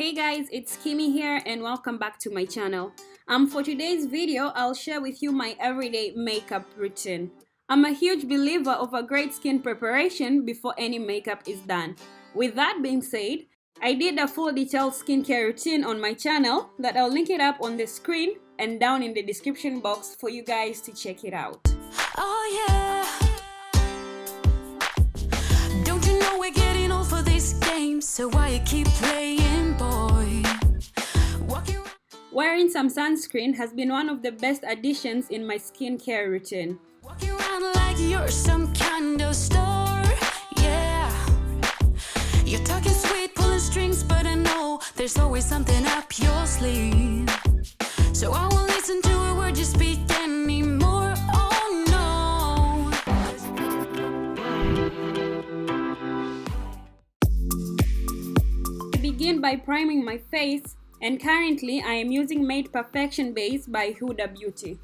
Hey guys, it's Kymmiee here and welcome back to my channel. For today's video, I'll share with you my everyday makeup routine. I'm a huge believer of a great skin preparation before any makeup is done. With that being said, I did a full detailed skincare routine on my channel that I'll link it up on the screen and down in the description box for you guys to check it out. Oh yeah. Don't you know we're getting old for this game, so why you keep playing, boy? Wearing some sunscreen has been one of the best additions in my skincare routine. Walking around like you're some kind of star, yeah. You're talking sweet, pulling strings, but I know there's always something up your sleeve. So I won't listen to a word you speak anymore, oh no. I begin by priming my face, and currently I am using Made Perfection Base by Huda Beauty.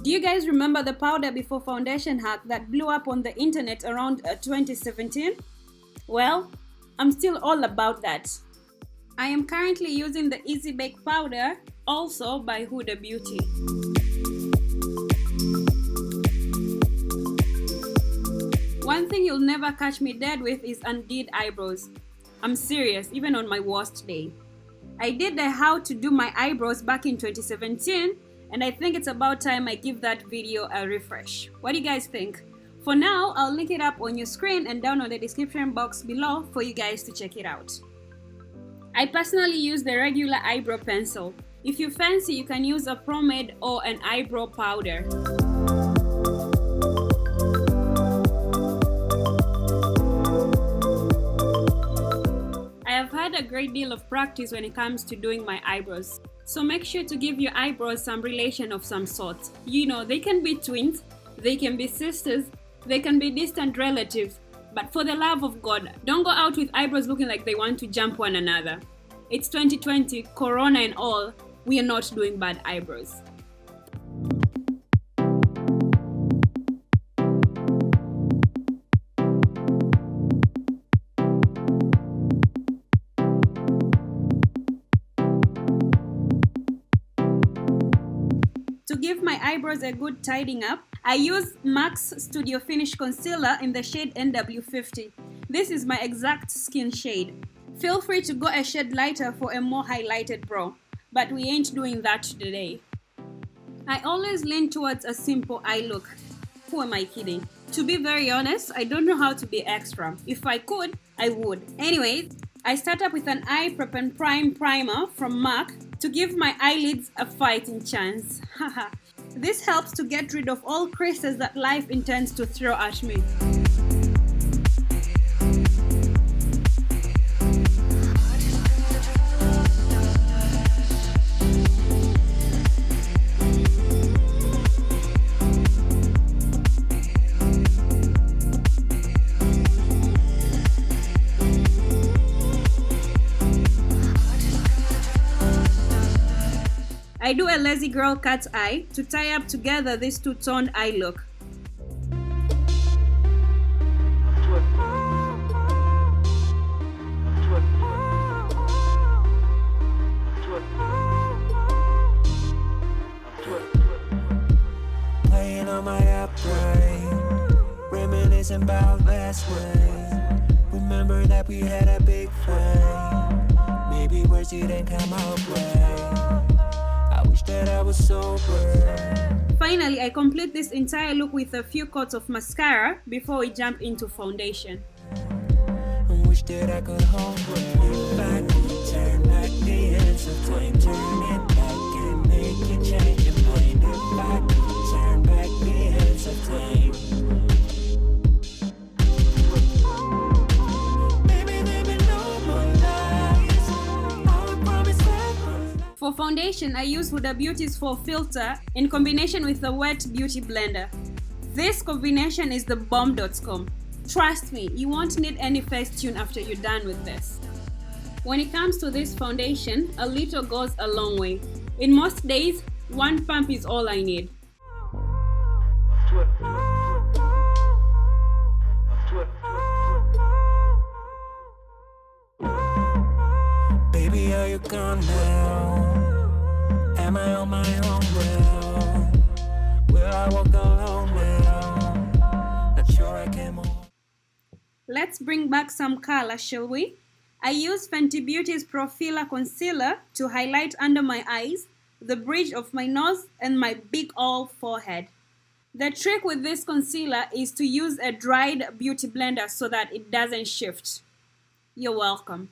Do you guys remember the powder before foundation hack that blew up on the internet around 2017? Well, I'm still all about that. I am currently using the Easy Bake powder, also by Huda Beauty. One thing you'll never catch me dead with is undid eyebrows. I'm serious, even on my worst day. I did the how to do my eyebrows back in 2017, and I think it's about time I give that video a refresh. What do you guys think? For now, I'll link it up on your screen and down on the description box below for you guys to check it out. I personally use the regular eyebrow pencil. If you fancy, you can use a pomade or an eyebrow powder. I have had a great deal of practice when it comes to doing my eyebrows. So make sure to give your eyebrows some relation of some sort. You know, they can be twins, they can be sisters, they can be distant relatives. But for the love of God, don't go out with eyebrows looking like they want to jump one another. It's 2020, Corona and all, we are not doing bad eyebrows. To give my eyebrows a good tidying up, I use MAC's Studio Finish Concealer in the shade NW50. This is my exact skin shade. Feel free to go a shade lighter for a more highlighted brow, but we ain't doing that today. I always lean towards a simple eye look. Who am I kidding? To be very honest, I don't know how to be extra. If I could, I would. Anyways, I start up with an eye prep and prime primer from MAC to give my eyelids a fighting chance. This helps to get rid of all creases that life intends to throw at me. I do a lazy girl cat's eye to tie up together this two-toned eye look. Playing on my upright, reminiscing about last week. Remember that we had a big fight. Maybe words didn't come out right. That I was sober. Finally, I complete this entire look with a few coats of mascara before we jump into foundation. I wish that I could hold you back, turn back the hands of time, turn it back and make it change and wind it back, turn back the hands of time. For foundation, I use Huda Beauty's Fall Filter in combination with the Wet Beauty Blender. This combination is the bomb.com. Trust me, you won't need any face tune after you're done with this. When it comes to this foundation, a little goes a long way. In most days, one pump is all I need. Let's bring back some color, shall we? I use Fenty Beauty's Pro Filler Concealer to highlight under my eyes, the bridge of my nose, and my big old forehead. The trick with this concealer is to use a dried beauty blender so that it doesn't shift. You're welcome.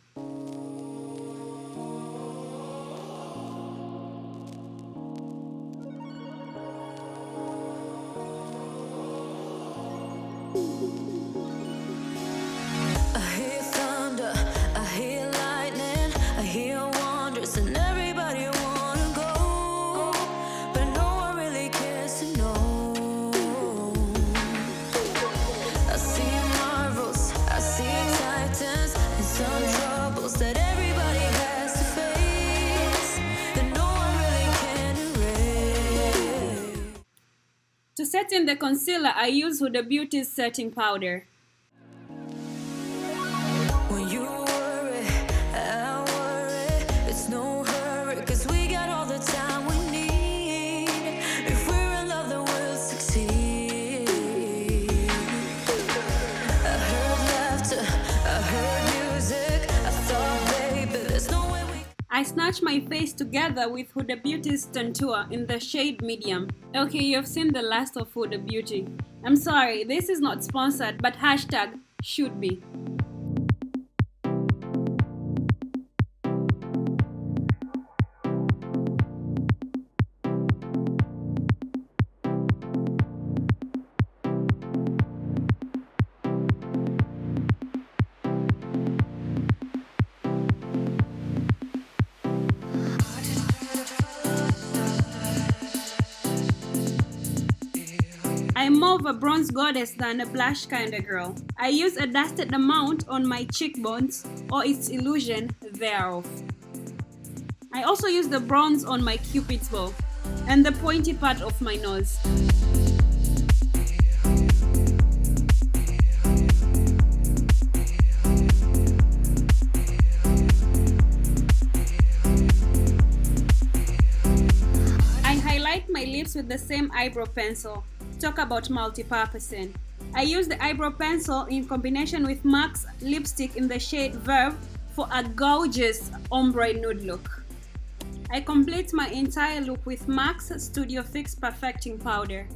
To set in the concealer, I use Huda Beauty's setting powder. When you worry, I worry. It's no hurry, 'cause we got all the time we need. If we're in love, then we'll succeed. I heard laughter, I heard music. I thought, baby, there's no way we... I snatch my face together with Huda Beauty's Contour in the shade medium. Okay, you've seen the last of Huda Beauty. I'm sorry, this is not sponsored, but hashtag should be. I'm more of a bronze goddess than a blush kind of girl. I use a dusted amount on my cheekbones or its illusion thereof. I also use the bronze on my cupid's bow and the pointy part of my nose. I highlight my lips with the same eyebrow pencil. Talk about multi-purposing. I use the eyebrow pencil in combination with MAC's lipstick in the shade Verve for a gorgeous ombre nude look. I complete my entire look with MAC's Studio Fix Perfecting Powder.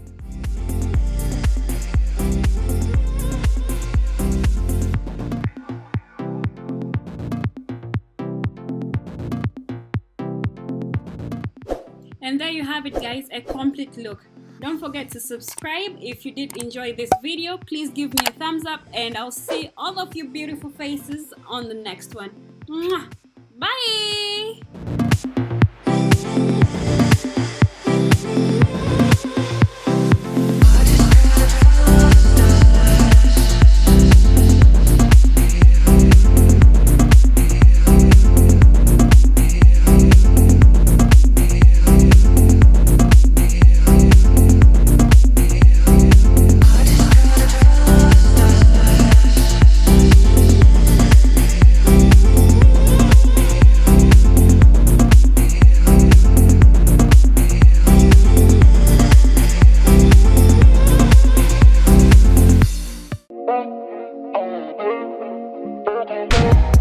And there you have it, guys, a complete look. Don't forget to subscribe. If you did enjoy this video, please give me a thumbs up, and I'll see all of you beautiful faces on the next one. Mwah! Bye! Bye.